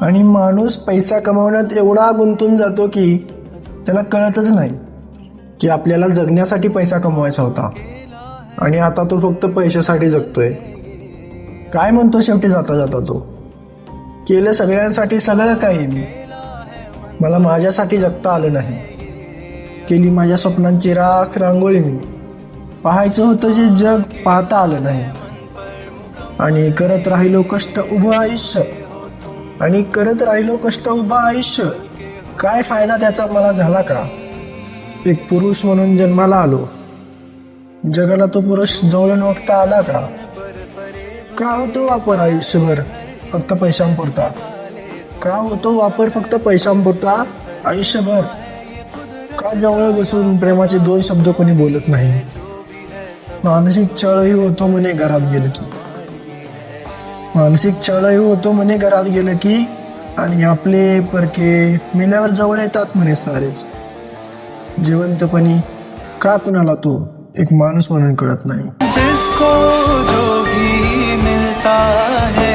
आणि माणूस पैसा कमावण्यात एवढा गुंतून जातो की त्याला कळतच नाही की आपल्याला जगण्यासाठी पैसा कमवायचा होता आणि आता तो फक्त पैशासाठी जगतोय. काय म्हणतो शेवटी जाता जाता तो, केलं सगळ्यांसाठी सगळं काही मी, मला माझ्यासाठी जगता आलं नाही. केली माझ्या स्वप्नांची राख रांगोळी मी, पाहायचं होतं जे जग पाहता आलं नाही. आणि करत राहिलो कष्ट उभं आयुष्य, आणि करत राहिलो कष्ट उभं आयुष्य, काय फायदा त्याचा मला झाला का? एक पुरुष म्हणून जन्माला आलो, जगाला तो पुरुष जवळून बघता आला का? का होतो वापर आयुष्यभर फक्त पैशांपुरता? का होतो वापर फक्त पैशांपुरता आयुष्यभर? का जवळ बसून प्रेमाचे दोन शब्द कोणी बोलत नाही? मानसिक छळही होतो म्हणे घरात गेलं की, मानसिक छळही होतो म्हणे घरात गेलं की, आणि आपले परके मेल्यावर जवळ येतात म्हणे सारेच. जिवंतपणी का कुणाला तो एक माणूस म्हणून कळत नाही? जिसको जो भी मिलता है